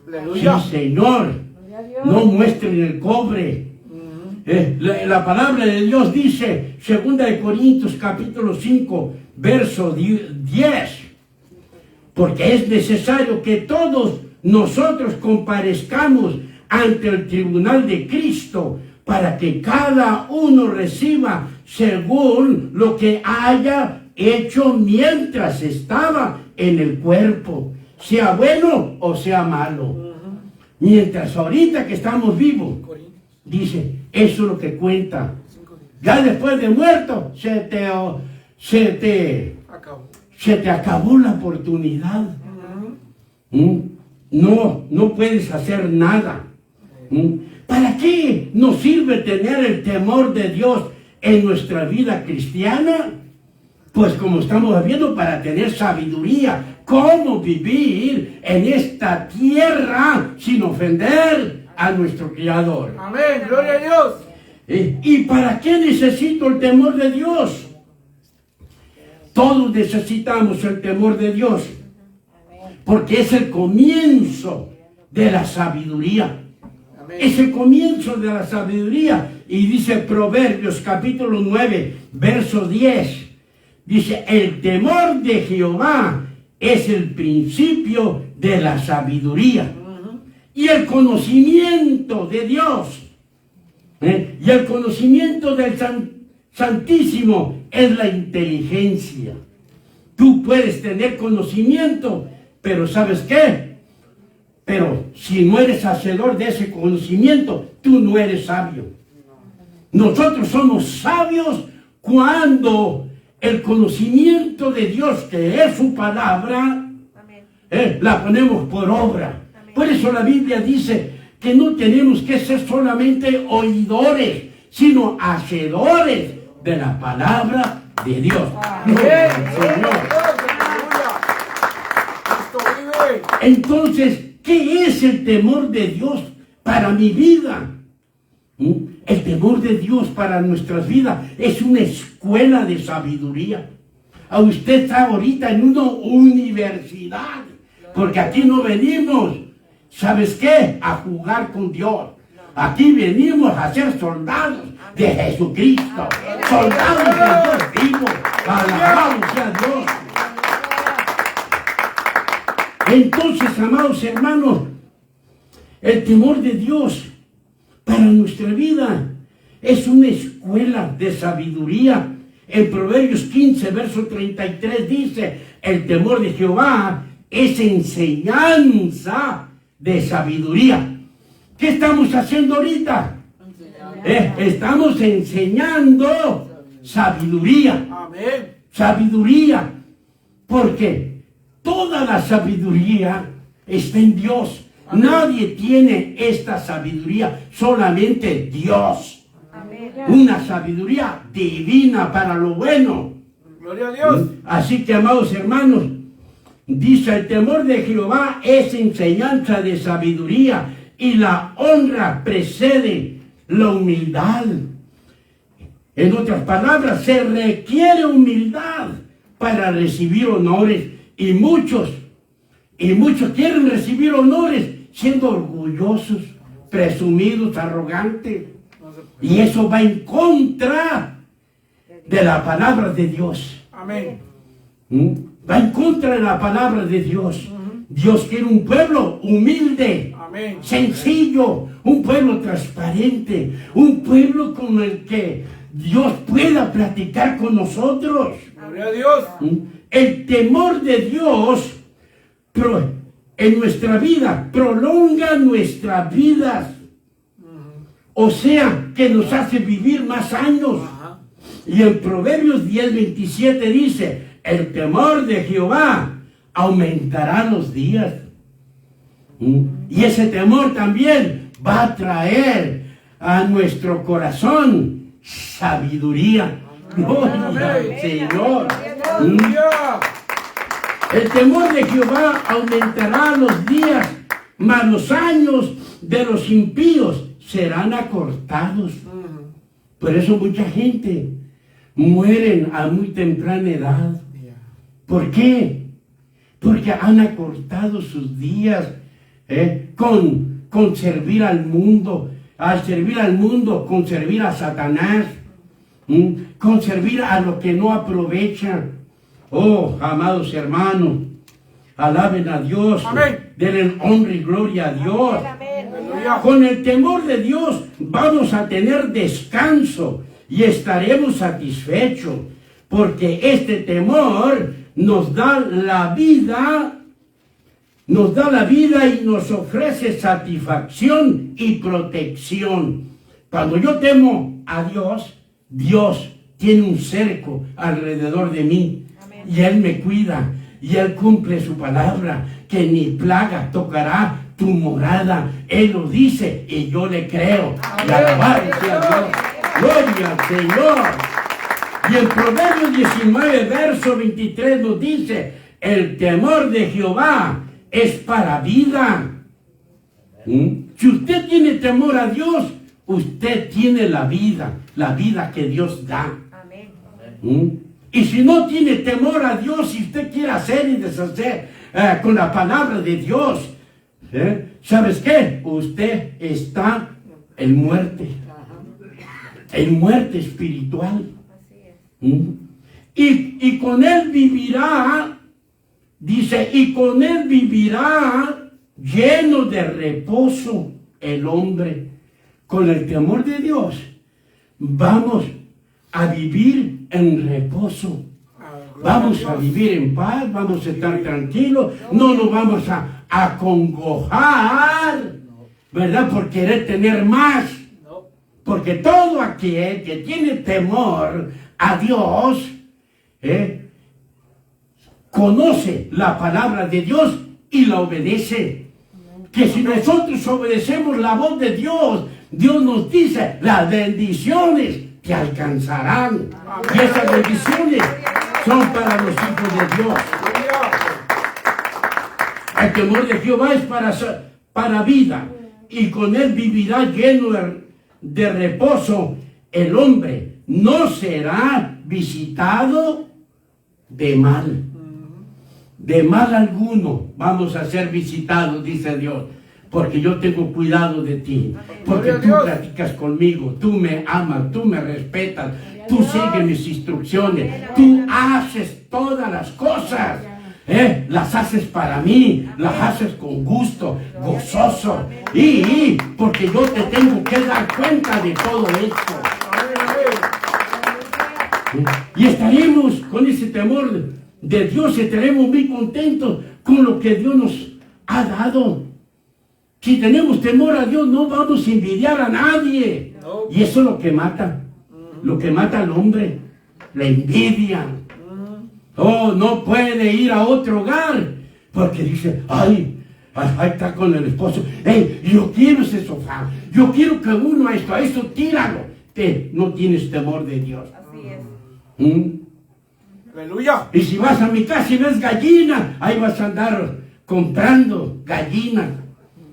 [SPEAKER 4] Aleluya.
[SPEAKER 2] Sí, Señor. No muestren el cobre. La palabra de Dios dice, 2 de Corintios capítulo 5, verso 10. Porque es necesario que todos nosotros comparezcamos ante el tribunal de Cristo para que cada uno reciba según lo que haya hecho mientras estaba en el cuerpo, sea bueno o sea malo. Mientras ahorita que estamos vivos, dice, eso es lo que cuenta. Ya después de muerto, se te acabó la oportunidad. No puedes hacer nada. ¿Para qué nos sirve tener el temor de Dios en nuestra vida cristiana? Pues como estamos viendo, para tener sabiduría, cómo vivir en esta tierra sin ofender a nuestro Creador.
[SPEAKER 4] Amén. Gloria a Dios.
[SPEAKER 2] ¿Y para qué necesito el temor de Dios? Todos necesitamos el temor de Dios, porque es el comienzo de la sabiduría. Es el comienzo de la sabiduría. Y dice Proverbios capítulo 9, verso 10. Dice, el temor de Jehová es el principio de la sabiduría. Y el conocimiento de Dios. Y el conocimiento del Santísimo es la inteligencia. Tú puedes tener conocimiento, pero ¿sabes qué? Pero si no eres hacedor de ese conocimiento, tú no eres sabio. Nosotros somos sabios cuando el conocimiento de Dios, que es su palabra, la ponemos por obra. Por eso la Biblia dice que no tenemos que ser solamente oidores, sino hacedores de la palabra de Dios. Gloria al Señor. Entonces, ¿qué es el temor de Dios para mi vida? El temor de Dios para nuestras vidas es una escuela de sabiduría. Usted está ahorita en una universidad, porque aquí no venimos, ¿sabes qué? A jugar con Dios. Aquí venimos a ser soldados de Jesucristo, soldados de Dios vivo. Alabado sea Dios. Entonces, amados hermanos, el temor de Dios para nuestra vida es una escuela de sabiduría. En Proverbios 15, verso 33 dice, el temor de Jehová es enseñanza de sabiduría. ¿Qué estamos haciendo ahorita? Estamos enseñando sabiduría.
[SPEAKER 4] Amén.
[SPEAKER 2] Sabiduría. Porque toda la sabiduría está en Dios. Nadie tiene esta sabiduría, solamente Dios. Una sabiduría divina para lo bueno.
[SPEAKER 4] Gloria a Dios.
[SPEAKER 2] Así que, amados hermanos, dice, el temor de Jehová es enseñanza de sabiduría y la honra precede la humildad. En otras palabras, se requiere humildad para recibir honores, y muchos quieren recibir honores siendo orgullosos, presumidos, arrogantes. Y eso va en contra de la palabra de Dios.
[SPEAKER 4] Amén.
[SPEAKER 2] Va en contra de la palabra de Dios. Dios quiere un pueblo humilde,
[SPEAKER 4] Amén.
[SPEAKER 2] sencillo, un pueblo transparente, un pueblo con el que Dios pueda platicar con nosotros.
[SPEAKER 4] Gloria a Dios.
[SPEAKER 2] El temor de Dios en nuestra vida prolonga nuestras vidas. O sea, que nos hace vivir más años.
[SPEAKER 4] Ajá.
[SPEAKER 2] Y en Proverbios 10:27 dice, el temor de Jehová aumentará los días. Y ese temor también va a traer a nuestro corazón sabiduría. Gloria al Señor.
[SPEAKER 4] Aleluya.
[SPEAKER 2] El temor de Jehová aumentará los días, mas los años de los impíos serán acortados. Por eso mucha gente mueren a muy temprana edad. ¿Por qué? Porque han acortado sus días con servir al mundo. Al servir al mundo, con servir a Satanás, con servir a lo que no aprovecha. Oh, amados hermanos, alaben a Dios.
[SPEAKER 4] Amén.
[SPEAKER 2] Denle honra y gloria a Dios.
[SPEAKER 3] Amén.
[SPEAKER 4] Aleluya.
[SPEAKER 2] Con el temor de Dios vamos a tener descanso y estaremos satisfechos, porque este temor nos da la vida y nos ofrece satisfacción y protección. Cuando yo temo a Dios, Dios tiene un cerco alrededor de mí.
[SPEAKER 3] Amén.
[SPEAKER 2] Y Él me cuida y Él cumple su palabra, que ni plaga tocará tu morada. Él lo dice y yo le creo. Y alabado sea Dios. Gloria al Señor. Y en Proverbios 19, verso 23 nos dice, el temor de Jehová es para vida. Si usted tiene temor a Dios, usted tiene la vida que Dios da.
[SPEAKER 3] Amén.
[SPEAKER 2] Y si no tiene temor a Dios, si usted quiere hacer y deshacer con la palabra de Dios, ¿sabes qué? Usted está en muerte espiritual.
[SPEAKER 3] Así es.
[SPEAKER 2] Y con él vivirá, dice, y con él vivirá lleno de reposo el hombre. Con el temor de Dios vamos a vivir en reposo. Vamos a vivir en paz, vamos a estar tranquilos, no nos vamos a acongojar, ¿verdad? Por querer tener más. Porque todo aquel que tiene temor a Dios, conoce la palabra de Dios y la obedece. Que si nosotros obedecemos la voz de Dios, Dios nos dice, las bendiciones te alcanzarán. Y esas bendiciones son para los hijos de Dios. El temor de Jehová es para vida, y con él vivirá lleno de reposo el hombre. No será visitado de mal. De mal alguno vamos a ser visitados, dice Dios, porque yo tengo cuidado de ti, porque tú platicas conmigo, tú me amas, tú me respetas, tú sigues mis instrucciones, tú haces todas las cosas, las haces para mí, las haces con gusto, gozoso, y porque yo te tengo que dar cuenta de todo esto. Y estaremos con ese temor de Dios, estaremos muy contentos con lo que Dios nos ha dado. Si tenemos temor a Dios, no vamos a envidiar a nadie. Y eso es lo que mata al hombre, la envidia. Oh, no puede ir a otro hogar, porque dice, ay, está con el esposo, yo quiero ese sofá, yo quiero que uno a esto, tíralo. No tienes temor de Dios.
[SPEAKER 3] Así es.
[SPEAKER 4] Aleluya.
[SPEAKER 2] Y si vas a mi casa y ves gallina, ahí vas a andar comprando gallinas,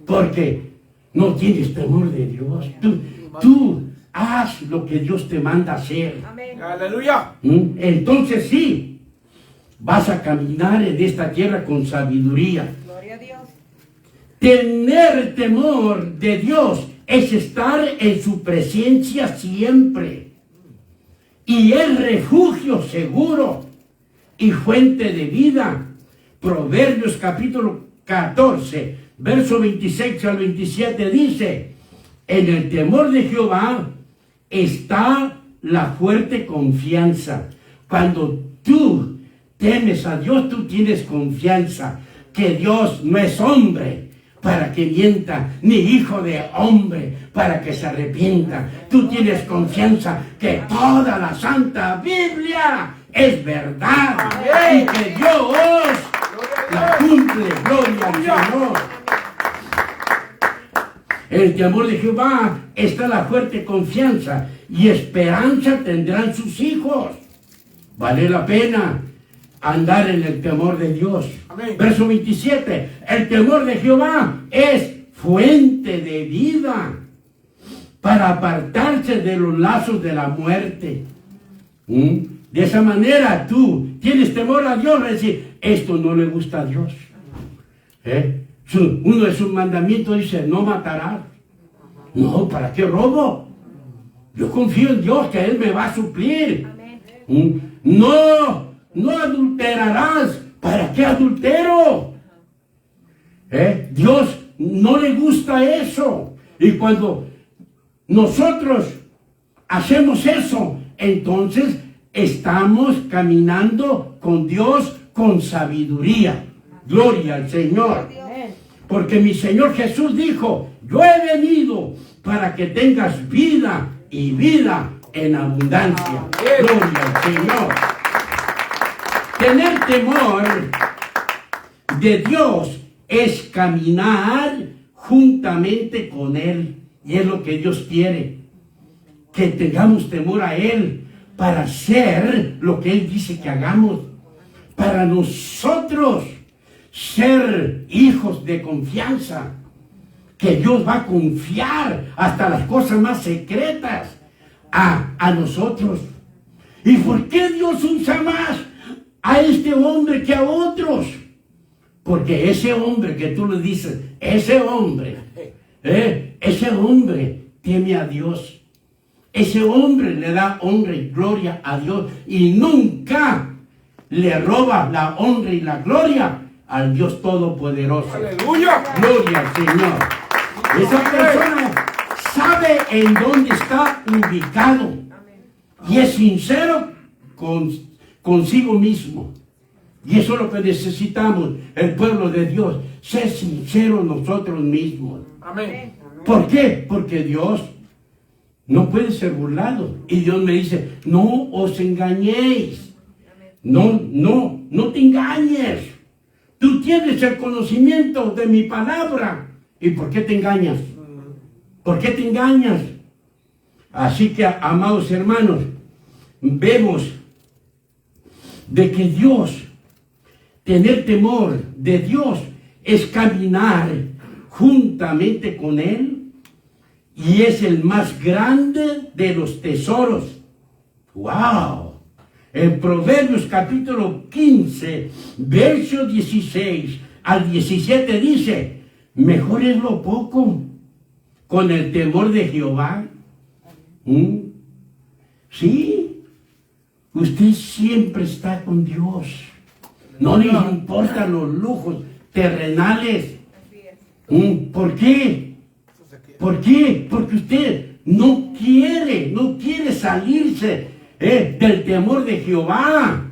[SPEAKER 2] porque no tienes temor de Dios. Tú haz lo que Dios te manda hacer.
[SPEAKER 3] Amén.
[SPEAKER 4] Aleluya.
[SPEAKER 2] Entonces sí, vas a caminar en esta tierra con sabiduría.
[SPEAKER 3] Gloria a Dios.
[SPEAKER 2] Tener temor de Dios es estar en su presencia siempre. Y es refugio seguro y fuente de vida. Proverbios capítulo 14, verso 26 al 27 dice, en el temor de Jehová está la fuerte confianza. Cuando tú temes a Dios, tú tienes confianza que Dios no es hombre para que mienta, ni hijo de hombre para que se arrepientan. Tú tienes confianza que toda la Santa Biblia es verdad. Y que Dios la cumple. Gloria al Señor. El temor de Jehová está la fuerte confianza y esperanza tendrán sus hijos. Vale la pena andar en el temor de Dios.
[SPEAKER 4] Amén.
[SPEAKER 2] Verso 27. El temor de Jehová es fuente de vida para apartarse de los lazos de la muerte. De esa manera tú tienes temor a Dios, decir, esto no le gusta a Dios. Uno de sus mandamientos dice, no matarás. No, ¿para qué robo? Yo confío en Dios que Él me va a suplir. No adulterarás. ¿Para qué adultero? Dios no le gusta eso. Y cuando nosotros hacemos eso, entonces estamos caminando con Dios con sabiduría. Gloria al Señor. Porque mi Señor Jesús dijo, yo he venido para que tengas vida y vida en abundancia. Gloria al Señor. Tener temor de Dios es caminar juntamente con Él. Y es lo que Dios quiere. Que tengamos temor a Él para hacer lo que Él dice que hagamos. Para nosotros ser hijos de confianza. Que Dios va a confiar hasta las cosas más secretas a nosotros. ¿Y por qué Dios usa más a este hombre que a otros? Porque ese hombre que tú le dices, ese hombre teme a Dios. Ese hombre le da honra y gloria a Dios y nunca le roba la honra y la gloria al Dios Todopoderoso.
[SPEAKER 4] Aleluya.
[SPEAKER 2] Gloria al Señor. Esa persona sabe en dónde está ubicado y es sincero consigo mismo. Y eso es lo que necesitamos, el pueblo de Dios, ser sinceros nosotros mismos.
[SPEAKER 4] Amén.
[SPEAKER 2] ¿Por qué? Porque Dios no puede ser burlado. Y Dios me dice, no os engañéis. No te engañes. Tú tienes el conocimiento de mi palabra. ¿Y por qué te engañas? ¿Por qué te engañas? Así que, amados hermanos, vemos de que Dios, tener temor de Dios es caminar juntamente con Él y es el más grande de los tesoros. ¡Wow! En Proverbios capítulo 15, verso 16 al 17 dice, mejor es lo poco con el temor de Jehová. Sí, usted siempre está con Dios. No le importan los lujos terrenales. ¿Por qué? ¿Por qué? Porque usted no quiere salirse del temor de Jehová.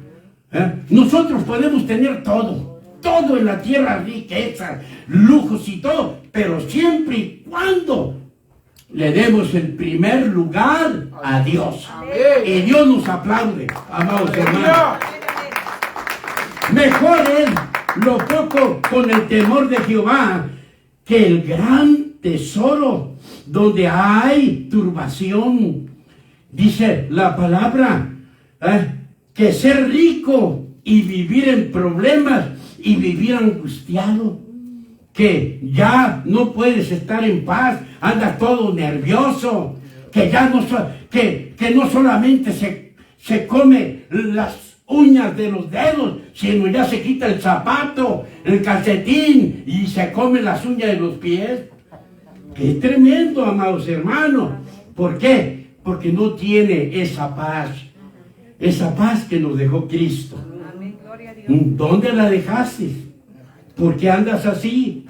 [SPEAKER 2] Nosotros podemos tener todo en la tierra, riquezas, lujos y todo, pero siempre y cuando le demos el primer lugar a Dios. Y Dios nos aplaude, amados hermanos. Mejor es lo poco con el temor de Jehová que el gran tesoro donde hay turbación. Dice la palabra que ser rico y vivir en problemas y vivir angustiado, que ya no puedes estar en paz, andas todo nervioso, que ya no solamente se come las uñas de los dedos, sino ya se quita el zapato, el calcetín y se come las uñas de los pies. ¡Qué tremendo, amados hermanos! ¿Por qué? Porque no tiene esa paz que nos dejó Cristo. ¿Dónde la dejaste? ¿Por qué andas así?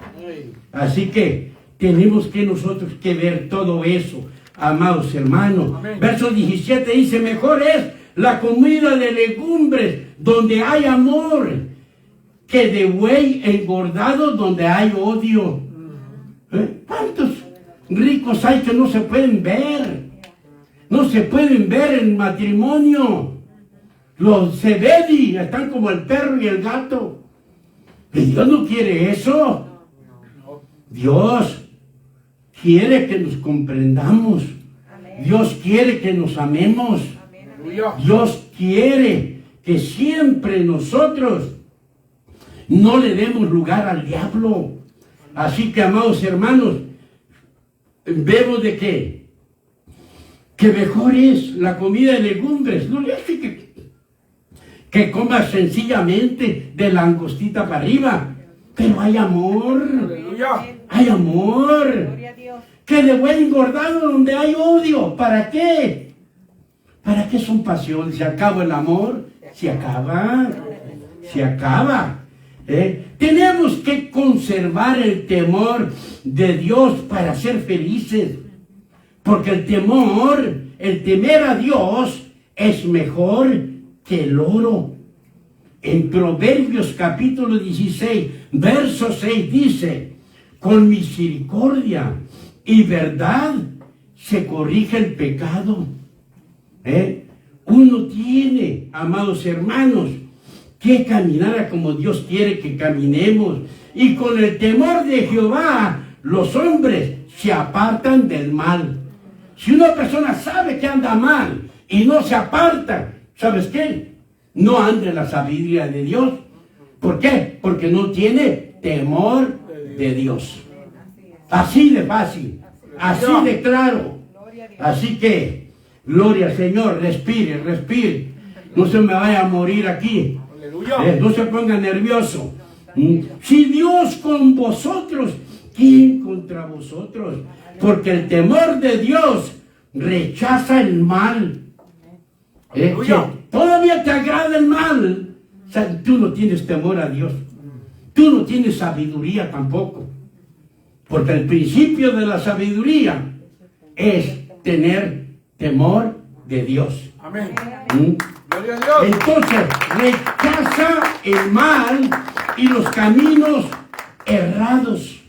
[SPEAKER 2] Así que tenemos que nosotros que ver todo eso, amados hermanos.
[SPEAKER 4] Amén.
[SPEAKER 2] Verso 17 dice, mejor es la comida de legumbres donde hay amor que de buey engordado donde hay odio. ¿Cuántos ricos hay que no se pueden ver. No se pueden ver en matrimonio. Los Zebedí están como el perro y el gato. Y Dios no quiere eso. Dios quiere que nos comprendamos. Dios quiere que nos amemos.
[SPEAKER 4] Aleluya.
[SPEAKER 2] Dios quiere que siempre nosotros no le demos lugar al diablo. Así que, amados hermanos, vemos de que mejor es la comida de legumbres. No le hace que comas sencillamente de langostita para arriba, pero hay amor,
[SPEAKER 4] Aleluya.
[SPEAKER 2] hay amor.
[SPEAKER 3] Gloria a Dios.
[SPEAKER 2] Que le voy engordando donde hay odio. ¿Para qué? ¿Para qué son pasiones? ¿Se acaba el amor? Se acaba. Se acaba. Tenemos que conservar el temor de Dios para ser felices. Porque el temer a Dios es mejor que el oro. En Proverbios capítulo 16, verso 6 dice: con misericordia y verdad se corrige el pecado. Uno tiene, amados hermanos, que caminar como Dios quiere que caminemos. Y con el temor de Jehová, los hombres se apartan del mal. Si una persona sabe que anda mal y no se aparta, ¿sabes qué? No anda en la sabiduría de Dios. ¿Por qué? Porque no tiene temor de Dios. Así de fácil, así de claro. Así que, gloria al Señor, respire, respire. No se me vaya a morir aquí.
[SPEAKER 4] Aleluya.
[SPEAKER 2] No se ponga nervioso. Si Dios con vosotros, ¿quién contra vosotros? Porque el temor de Dios rechaza el mal.
[SPEAKER 4] Aleluya.
[SPEAKER 2] Si todavía te agrada el mal, o sea, tú no tienes temor a Dios. Tú no tienes sabiduría tampoco. Porque el principio de la sabiduría es tener temor de Dios.
[SPEAKER 4] Amén.
[SPEAKER 2] Gloria
[SPEAKER 4] Gloria a Dios.
[SPEAKER 2] Entonces, rechaza el mal y los caminos errados.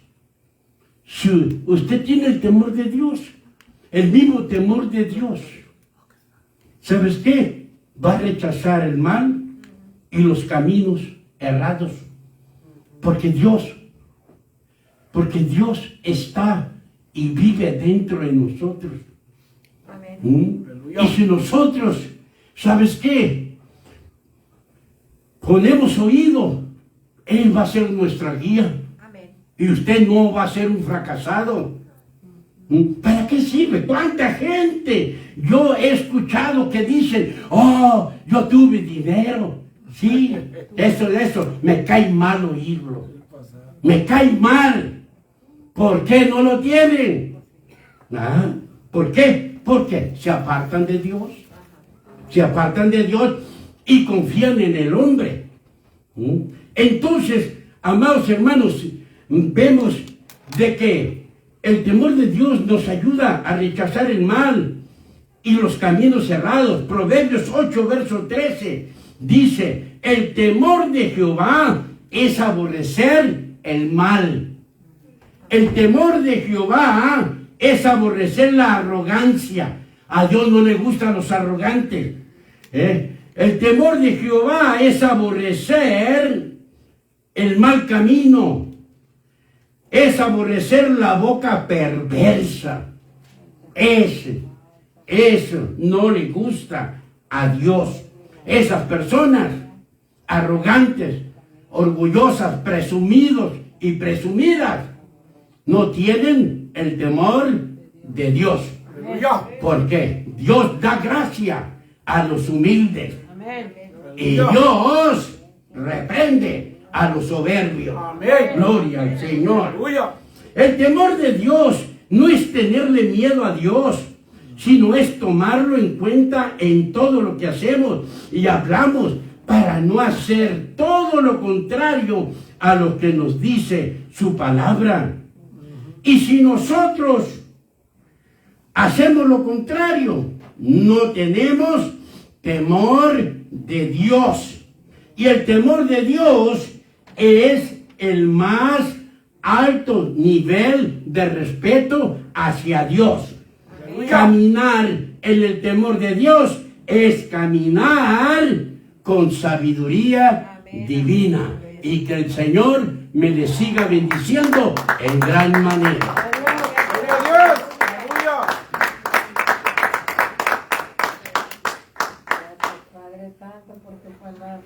[SPEAKER 2] Si usted tiene el temor de Dios, el mismo temor de Dios, ¿sabes qué? Va a rechazar el mal y los caminos errados. Porque Dios está y vive dentro de nosotros.
[SPEAKER 3] Amén.
[SPEAKER 2] Y si nosotros, ¿sabes qué? Ponemos oído, Él va a ser nuestra guía.
[SPEAKER 3] Amén.
[SPEAKER 2] Y usted no va a ser un fracasado. ¿Para qué sirve? ¿Cuánta gente yo he escuchado que dicen: oh, yo tuve dinero? Sí, eso, me cae mal oírlo. Me cae mal. ¿Por qué no lo tienen? ¿Por qué? Porque se apartan de Dios. Se apartan de Dios y confían en el hombre. Entonces, amados hermanos, vemos de que el temor de Dios nos ayuda a rechazar el mal y los caminos cerrados. Proverbios 8, verso 13 dice: el temor de Jehová es aborrecer el mal. El temor de Jehová es aborrecer la arrogancia. A Dios no le gustan los arrogantes. El temor de Jehová es aborrecer el mal camino. Es aborrecer la boca perversa. Eso no le gusta a Dios. Esas personas arrogantes, orgullosas, presumidos y presumidas, no tienen el temor de Dios.
[SPEAKER 4] Aleluya.
[SPEAKER 2] Porque Dios da gracia a los humildes.
[SPEAKER 3] Amén.
[SPEAKER 2] Y Dios reprende a los soberbios.
[SPEAKER 4] Amén.
[SPEAKER 2] Gloria al Señor.
[SPEAKER 4] Aleluya.
[SPEAKER 2] El temor de Dios no es tenerle miedo a Dios, sino es tomarlo en cuenta en todo lo que hacemos y hablamos, para no hacer todo lo contrario a lo que nos dice su palabra. Y si nosotros hacemos lo contrario, no tenemos temor de Dios. Y el temor de Dios es el más alto nivel de respeto hacia Dios.
[SPEAKER 4] Aleluya.
[SPEAKER 2] Caminar en el temor de Dios es caminar con sabiduría
[SPEAKER 3] Amén.
[SPEAKER 2] divina. Y que el Señor me le siga bendiciendo en gran manera.
[SPEAKER 4] Gloria a Dios. Aleluya.
[SPEAKER 3] Padre Santo, por tu palabra.